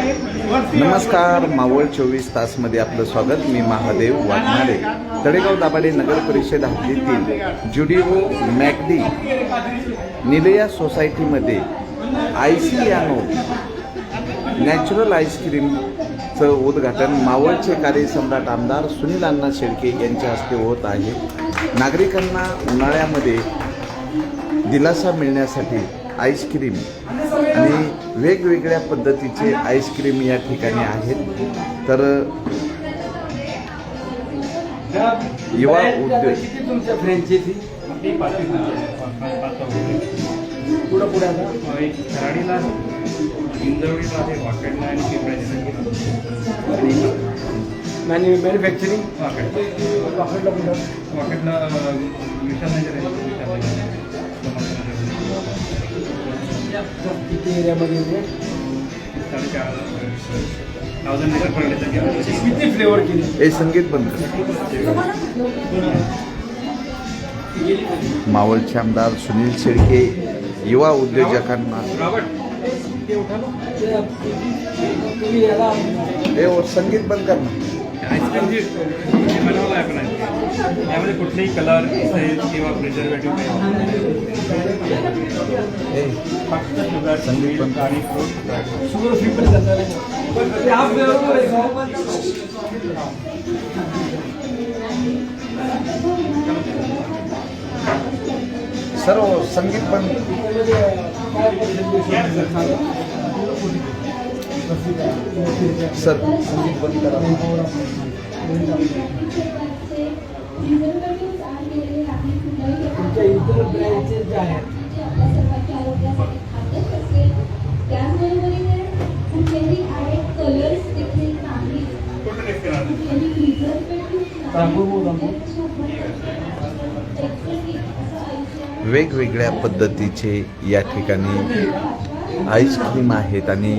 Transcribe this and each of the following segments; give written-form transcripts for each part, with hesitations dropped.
नमस्कार, मावळ 24 तासमध्ये आपलं स्वागत. मी महादेव वाघमारे. तळेगाव दाभाडे नगर परिषद हद्दीतील जुडिओ मॅगडी निलया सोसायटीमध्ये आयसियानो नॅचरल आईस्क्रीमचं उद्घाटन मावळचे कार्यसम्राट आमदार सुनील अण्णा शेळके यांच्या हस्ते होत आहे. नागरिकांना उन्हाळ्यामध्ये दिलासा मिळण्यासाठी आईस्क्रीम आणि वेगवेगळ्या पद्धतीचे आईस्क्रीम या ठिकाणी आहेत. तर युवा उद्योग तुमच्या फ्रेंचायझी पुढं पुढे आता एक खराडीला इंदवडीला आहे, वाकडला आणि मॅन्युफॅक्चरिंग वाकडला विशालनगर आहे. किती एरियामध्ये येते? 4,500 किती फ्लेवर केली? हे संगीत बंद कर. मावळचे आमदार सुनील शेळके युवा उद्योजकांना तुम्ही याला हे संगीत बंद कर ना. आईस्क्रीम जी बनवलं आहे आपण आईस्क्रीम, यामध्ये कुठलेही कलर साईज किंवा प्रिझर्वेटिव्ह हे फक्त शुगर, संगीत पण आणि फ्रूट. शुगर फ्री पण जाणार आहे. ते हा फ्लेवर सर्व संगीत बंद. सर संगीत बंद करा. तुमच्या इतर ब्रँडचे जे आहेत वेगवेगळ्या पद्धतीचे या ठिकाणी आईस्क्रीम आहेत आणि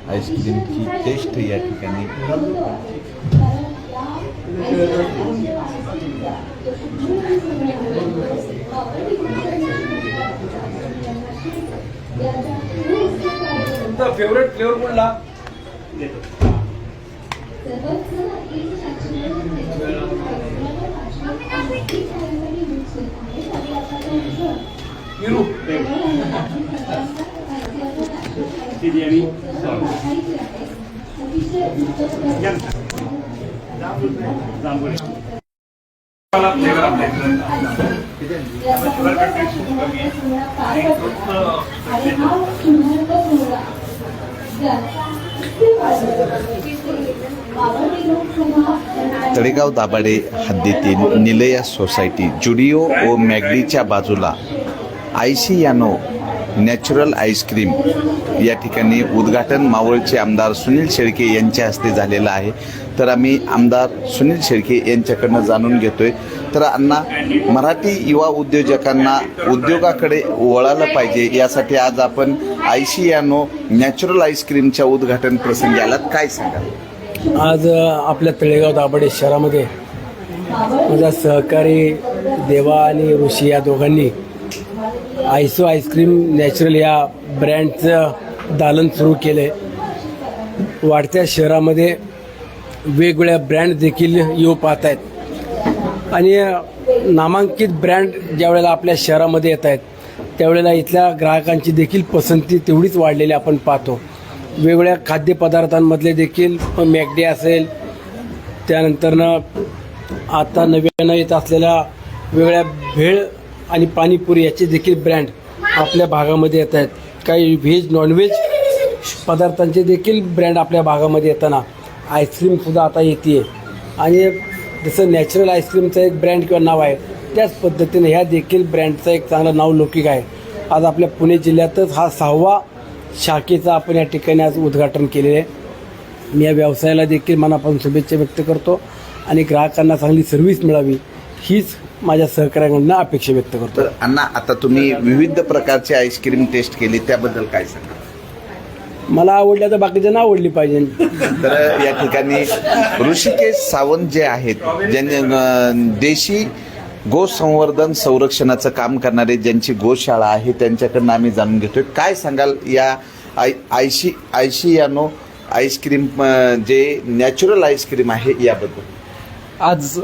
आईस्क्रीमची टेस्ट या ठिकाणी तुमचा फेवरेट फ्लेवर कुठला? आणि जांभूळ फ्लेवर आपल्या शुगर कंटेंट खूप कमी आहे आणि तळेगाव दाभाडे हद्दीतील निलया सोसायटी जुडिओ व मॅगडीच्या बाजूला आयसियानो नॅचरल आईस्क्रीम या ठिकाणी उद्घाटन मावळचे आमदार सुनील शेळके यांच्या हस्ते झालेलं आहे. तर आम्ही आमदार सुनील शेळके यांच्याकडनं जाणून घेतोय. तर अण्णा, मराठी युवा उद्योजकांना उद्योगाकडे वळालं पाहिजे यासाठी आज आपण आयसियानो नॅचरल आईस्क्रीमच्या उद्घाटन प्रसंगी आलात, काय सांगाल? आज आपल्या तळेगाव दाभाडे शहरामध्ये माझा सहकारी देवा आणि ऋषी या दोघांनी आयसो आईस्क्रीम नॅचरल या ब्रँडचं दालन सुरू केलं आहे. वाढत्या शहरामध्ये वेगवेगळ्या ब्रँड देखील येऊ पाहत आहेत आणि नामांकित ब्रँड ज्यावेळेला आपल्या शहरामध्ये येत आहेत त्यावेळेला इथल्या ग्राहकांची देखील पसंती तेवढीच वाढलेली आपण पाहतो. वेगवेगळ्या खाद्यपदार्थांमधले देखील मॅगडी असेल, त्यानंतरनं आता नव्यानं येत असलेल्या वेगळ्या भेळ आणि पाणीपुरी याचे देखील ब्रँड आपल्या भागामध्ये येत आहेत. काही व्हेज नॉनव्हेज पदार्थांचे देखील ब्रँड आपल्या भागामध्ये येताना आईस्क्रीमसुद्धा आता येते आणि जसं नॅचरल आईस्क्रीमचं एक ब्रँड किंवा नाव आहे त्याच पद्धतीने ह्या देखील ब्रँडचं एक चांगलं नाव लौकिक आहे. आज आपल्या पुणे जिल्ह्यातच हा 6वा शाखेचं आपण या ठिकाणी आज उद्घाटन केलेलं आहे. मी या व्यवसायाला देखील मनापासून शुभेच्छा व्यक्त करतो आणि ग्राहकांना चांगली सर्व्हिस मिळावी हीच माझ्या सहकार्यांकडून अपेक्षा व्यक्त करतो. तर अण्णा, आता तुम्ही विविध प्रकारचे आईस्क्रीम टेस्ट केली, त्याबद्दल काय सांगा? मला आवडल्या तर बाकीच्यांना आवडली पाहिजे. तर या ठिकाणी ऋषिकेश सावंत जे आहेत, ज्यांनी देशी गोसंवर्धन संरक्षणाचं काम करणारे ज्यांची गोशाळा आहे त्यांच्याकडनं आम्ही जाणून घेतोय. काय सांगाल या आयसियानो आईस्क्रीम जे नॅचरल आईस्क्रीम आहे याबद्दल? आज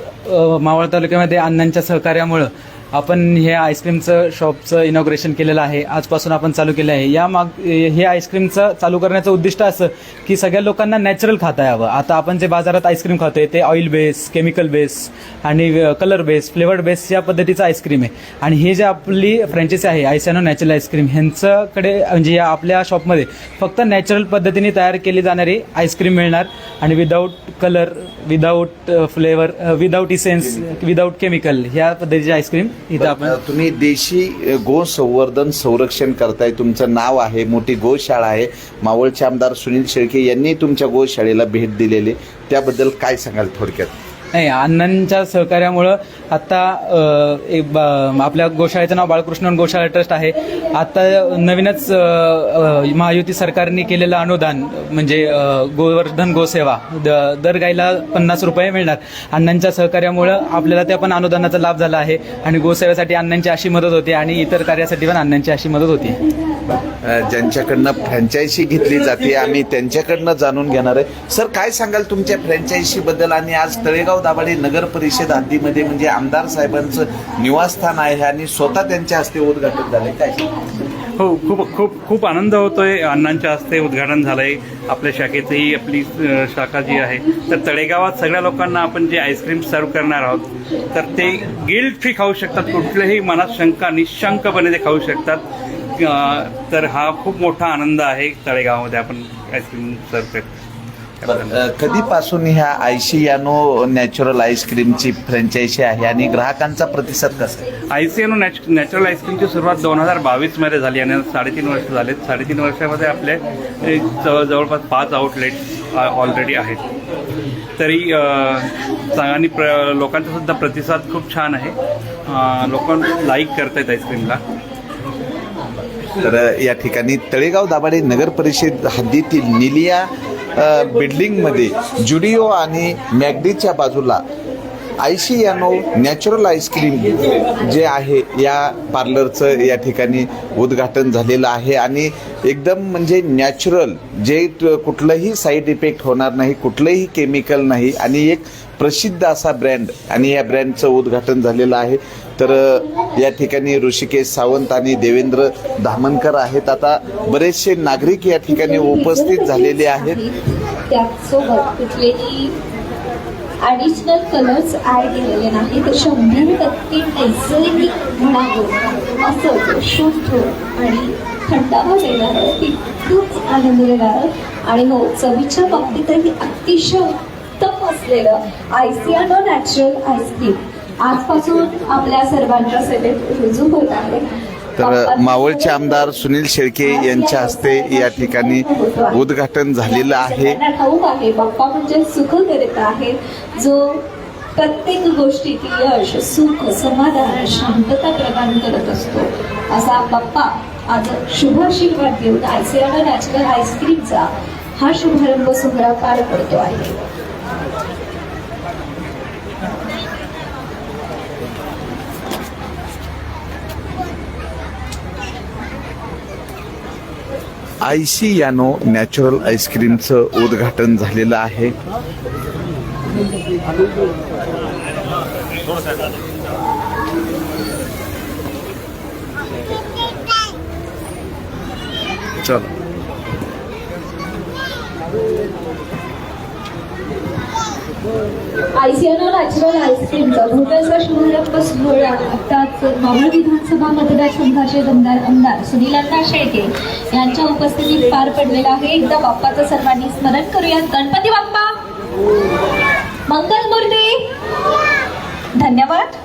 मावळ तालुक्यामध्ये अण्णांच्या सहकार्यामुळं आपण हे आईस्क्रीमचं शॉपचं इनॉग्रेशन केलेलं आहे. आजपासून आपण चालू केलं आहे. हे आईस्क्रीमचं चालू करण्याचं उद्दिष्ट असं की सगळ्या लोकांना नॅचरल खाता यावं. आता आपण जे बाजारात आईस्क्रीम खातोय ते ऑइल बेस, केमिकल बेस आणि कलर बेस, फ्लेवर्ड बेस या पद्धतीचं आईस्क्रीम आहे. आणि हे जे आपली फ्रँचायसी आहे आयसियानो नॅचरल आईस्क्रीम, ह्यांच्याकडे म्हणजे या आपल्या शॉपमध्ये फक्त नॅचरल पद्धतीने तयार केली जाणारी आईस्क्रीम मिळणार आणि without colour, without flavour, without essence, without chemical ह्या पद्धतीची आईस्क्रीम इथं आपण. तुम्ही देशी गो संवर्धन संरक्षण करताय, तुमचं नाव आहे, मोठी गोशाळा आहे. मावळचे आमदार सुनील शेळके यांनी तुमच्या गोशाळेला भेट दिलेली, त्याबद्दल काय सांगाल थोडक्यात? नाही, अण्णांच्या सहकार्यामुळं आत्ता आपल्या गोशाळेचं नाव बाळकृष्ण गोशाळा ट्रस्ट आहे. आत्ता नवीनच महायुती सरकारने केलेलं अनुदान म्हणजे गोवर्धन गोसेवा, दर गाईला 50 रुपये मिळणार. अण्णांच्या सहकार्यामुळं आपल्याला त्या पण अनुदानाचा लाभ झाला आहे आणि गोसेवेसाठी अण्णांची अशी मदत होती आणि इतर कार्यासाठी पण अण्णांची अशी मदत होती. ज्यांच्याकडनं फ्रँचायझी घेतली जाते आम्ही त्यांच्याकडनं जाणून घेणार आहे. सर, काय सांगाल तुमच्या फ्रँचायझी बद्दल? आणि आज तळेगाव दाभाडे नगर परिषद हद्दीमध्ये म्हणजे आमदार साहेबांचं निवासस्थान आहे आणि स्वतः त्यांच्या हस्ते उद्घाटन झाले, काय? हो, खूप आनंद होतोय. अण्णांच्या हस्ते उद्घाटन झालंय आपल्या शाखेचंही. आपली शाखा जी आहे तर तळेगावात सगळ्या लोकांना आपण जे आईस्क्रीम सर्व करणार आहोत तर ते गिल्ट फ्री खाऊ शकतात. कुठल्याही मनात शंका निशंकपणे ते खाऊ शकतात. तर हा खूप मोठा आनंद आहे तळेगावामध्ये आपण आईस्क्रीम सर्व करतो. कधीपासून ह्या आयसियानो नॅचरल आईस्क्रीमची फ्रँचायझी आहे आणि ग्राहकांचा प्रतिसाद कसा आहे? आयसियानो नॅचरल आईस्क्रीमची सुरुवात 2022 झाली आणि 3.5 वर्ष झालेत. 3.5 वर्षामध्ये आपले जवळपास 5 आउटलेट ऑलरेडी आहेत. तरी आणि लोकांचा सुद्धा प्रतिसाद खूप छान आहे. लोक लाईक करतायत आईस्क्रीमला. तर या ठिकाणी तळेगाव दाभाडे नगर परिषद हद्दीतील निलिया बिल्डिंगमध्ये जुडिओ आणि मॅगडीच्या बाजूला आयसियानो नॅचरल आईस्क्रीम जे आहे या पार्लरचं या ठिकाणी उद्घाटन झालेलं आहे आणि एकदम म्हणजे नॅचरल, जे कुठलंही साईड इफेक्ट होणार नाही, कुठलंही केमिकल नाही आणि एक प्रसिद्ध असा ब्रँड आणि या ब्रँडचं उद्घाटन झालेलं आहे. तर या ठिकाणी ऋषिकेश सावंत आणि देवेंद्र धामनकर आहेत. आता बरेचसे नागरिक या ठिकाणी उपस्थित झालेले आहेत. त्याचसोबत कुठलेही ॲडिशनल कलर्स ॲड केलेले नाही, तर 100% नैसर्गिक म्हणावं असं शुद्ध आणि थंडावा देणारं, तितकंच आनंद देणारं आणि हो चवीच्या बाबतीतही अतिशय उत्तम असलेलं आयसियानो नॅचरल आईस्क्रीम आजपासून आपल्या सर्वांच्या सेवेत रुजू होत आहे. तर मावळचे आमदार सुनील शेळके यांच्या हस्ते या ठिकाणी उद्घाटन झालेलं आहे. ठाऊक आहे बाप्पा म्हणजे सुख करीत आहे, जो प्रत्येक गोष्टीत यश, सुख, समाधान, शांतता प्रदान करत असतो. असा बाप्पा आज शुभ आशीर्वाद देऊन आयसियानो नॅचरल आईस्क्रीमचा हा शुभारंभ सोहळा पार पडतो आहे. आयसियानो नॅचरल आईस्क्रीमचं उद्घाटन झालेलं आहे. चलो आयसियानो नॅचरल आईस्क्रीमचा भव्यचा शुभारंभ सोहळा आताच मावळ विधानसभा मतदारसंघाचे आमदार सुनील अण्णा शेळके यांच्या उपस्थितीत पार पडलेला आहे. एकदा बाप्पाचं सर्वांनी स्मरण करूया. गणपती बाप्पा मंगलमूर्ती. धन्यवाद.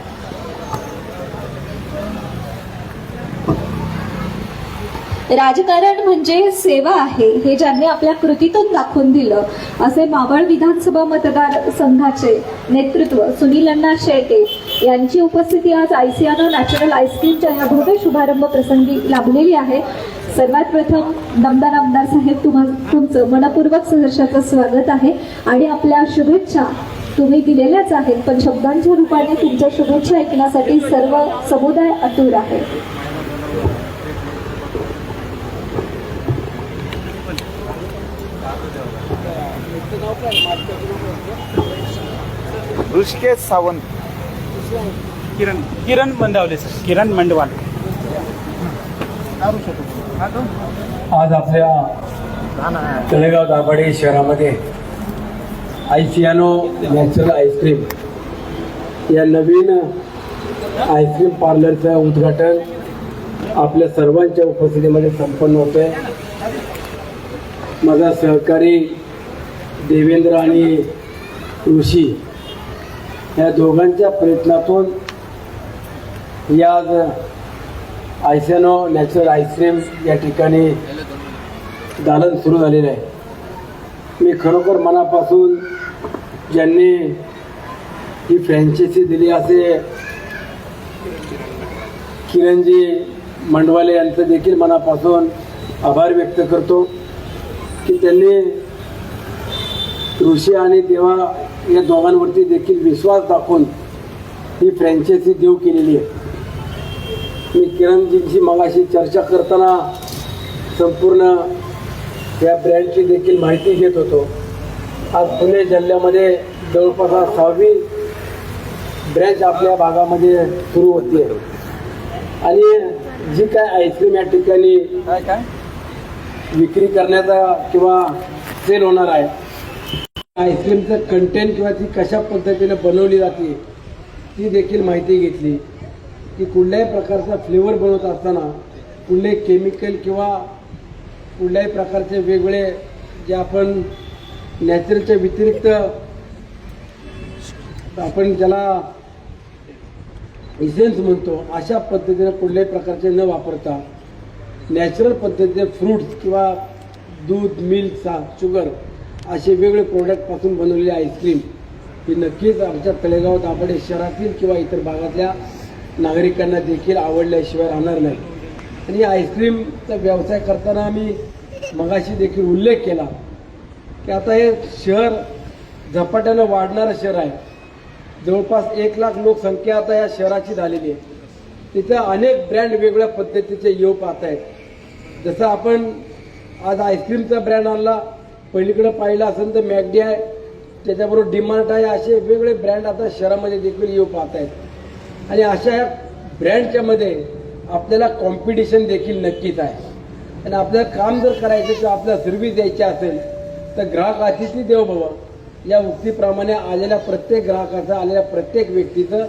राजकारण म्हणजे सेवा आहे हे ज्यांनी आपल्या कृतीतून दाखवून दिलं, असे मावळ विधानसभा मतदारसंघाचे नेतृत्व सुनील अण्णा शेळके यांची उपस्थिती आज आयसियानो नॅचरल आईस्क्रीमच्या या भव्य शुभारंभ प्रसंगी लाभलेली आहे. सर्वात प्रथम दमदार आमदार साहेब, तुमचं मनपूर्वक सहर्षाचं स्वागत आहे आणि आपल्या शुभेच्छा तुम्ही दिलेल्याच आहेत, पण शब्दांच्या रूपाने तुमच्या शुभेच्छा ऐकण्यासाठी सर्व समुदाय आतुर आहे. ऋषिकेश सावंत. किरण मंदावले सर. किरण मंडवाल. आज आपल्या तळेगाव दाभाडे शहरामध्ये आयसियानो नॅचरल आईस्क्रीम या नवीन आईस्क्रीम पार्लरचं उद्घाटन आपल्या सर्वांच्या उपस्थितीमध्ये संपन्न होतं आहे. माझा सहकारी देवेंद्र आणि ऋषी या दोघांच्या प्रयत्नातून या आज आयसियानो नॅचरल आईस्क्रीम या ठिकाणी दालन सुरू झालेलं आहे. मी खरोखर मनापासून ज्यांनी ही फ्रँचायझी दिली असे किरणजी मंडवाले यांचं देखील मनापासून आभार व्यक्त करतो की त्यांनी ऋषी आणि देवा या दोघांवरती देखील विश्वास दाखवून ही फ्रँचायझी देऊ केलेली आहे. मी किरणजींशी मगाशी चर्चा करताना संपूर्ण या ब्रँडची देखील माहिती घेत होतो. आज पुणे जिल्ह्यामध्ये जवळपास 6वी ब्रँच आपल्या भागामध्ये सुरू होती आहे आणि जी काय आईस्क्रीम या ठिकाणी विक्री करण्याचा किंवा सेल होणार आहे, आईस्क्रीमचं कंटेंट किंवा ती कशा पद्धतीने बनवली जाते ती देखील माहिती घेतली की कुठल्याही प्रकारचा फ्लेवर बनवत असताना कुठले केमिकल किंवा कुठल्याही प्रकारचे वेगवेगळे जे आपण नॅचरलच्या व्यतिरिक्त आपण ज्याला इसेन्स म्हणतो अशा पद्धतीने कुठल्याही प्रकारचे न वापरता नॅचरल पद्धतीने फ्रूट्स किंवा दूध, मिल्क, शुगर असे वेगवेगळे प्रोडक्टपासून बनवलेली आईस्क्रीम ही नक्कीच आमच्या तळेगाव दाभाडे शहरातील किंवा इतर भागातल्या नागरिकांना देखील आवडल्याशिवाय राहणार नाही. आणि आईस्क्रीमचा व्यवसाय करताना आम्ही मगाशी देखील उल्लेख केला की आता हे शहर झपाट्यानं वाढणारं शहर आहे. जवळपास 1 लाख लोकसंख्या आता या शहराची झालेली आहे. तिथं अनेक ब्रँड वेगवेगळ्या पद्धतीचे येऊ पाहत आहेत. जसं आपण आज आईस्क्रीमचा ब्रँड आणला, पहिलीकडे पाहिलं असेल तर मॅगडी आहे, त्याच्याबरोबर डीमार्ट आहे, असे वेगवेगळे ब्रँड आता शहरामध्ये देखील येऊ पाहत आहेत. आणि अशा या ब्रँडच्या मध्ये आपल्याला कॉम्पिटिशन देखील नक्कीच आहे. आणि आपल्याला काम जर करायचं किंवा आपल्याला सर्व्हिस द्यायची असेल तर ग्राहक अतिथी देवो भव या उक्तीप्रमाणे आलेल्या प्रत्येक ग्राहकाचं, आलेल्या प्रत्येक व्यक्तीचं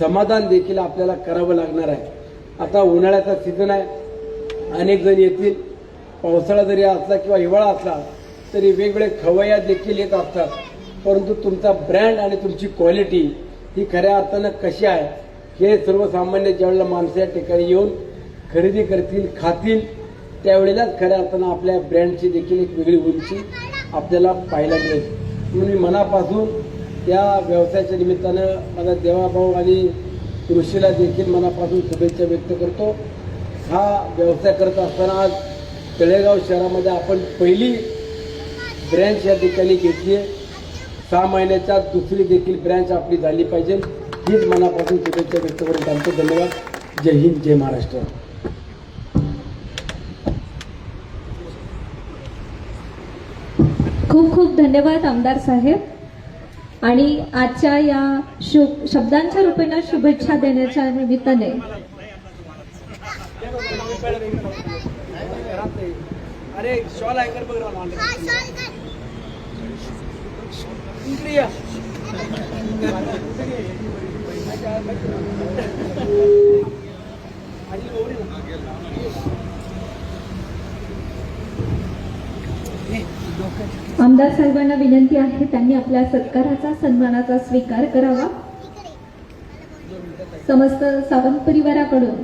समाधान देखील आपल्याला करावं लागणार आहे. आता उन्हाळ्याचा सीझन आहे, अनेक जण येतील. पावसाळा जरी असला किंवा हिवाळा असला तरी वेगवेगळे खवय्या देखील येत असतात. परंतु तुमचा ब्रँड आणि तुमची क्वालिटी ही खऱ्या अर्थानं कशी आहे हे सर्वसामान्य ज्यावेळेला माणसं या ठिकाणी येऊन खरेदी करतील, खातील, त्यावेळेलाच खऱ्या अर्थानं आपल्या ब्रँडची देखील एक वेगळी उंची आपल्याला पाहायला मिळेल. म्हणून मी मनापासून त्या व्यवसायाच्या निमित्तानं माझा देवाभाऊ आणि ऋषीला देखील मनापासून शुभेच्छा व्यक्त करतो. हा व्यवसाय करत असताना आज तळेगाव शहरामध्ये आपण पहिली ब्रँच या ठिकाणी घेतली आहे. 6 महिन्याच्या दुसरी देखील ब्रँच आपली झाली पाहिजे हीच मनापासून शुभेच्छा व्यक्त करून सांगतो. धन्यवाद. जय हिंद, जय महाराष्ट्र. खूप खूप धन्यवाद आमदार साहेब. आणि आजच्या या शब्दांच्या रूपेनं शुभेच्छा देण्याच्या निमित्ताने अरे शॉल ऐकर बघ आमदार साहेबांना विनंती आहे त्यांनी आपल्या सत्काराचा, सन्मानाचा स्वीकार करावा. समस्त सावंत परिवाराकडून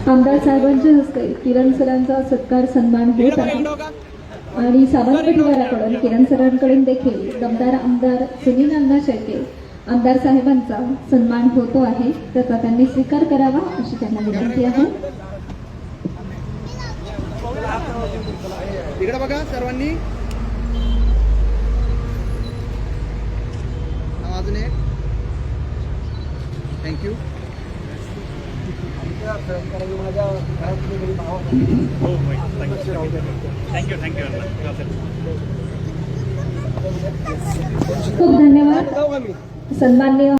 आमदार साहेबांच्या हस्ते किरण सरांचा सत्कार सन्मान होत आहे आणि सावंत परिवाराकडून किरण सरांकडून देखील दमदार आमदार सुनील अण्णा शेळके आमदार साहेबांचा सन्मान होतो आहे. त्याचा त्यांनी स्वीकार करावा अशी त्यांना विनंती आहे. इकडे बघा सर्वांनी. अजून एक थँक्यू. खूप धन्यवाद. सन्माननीय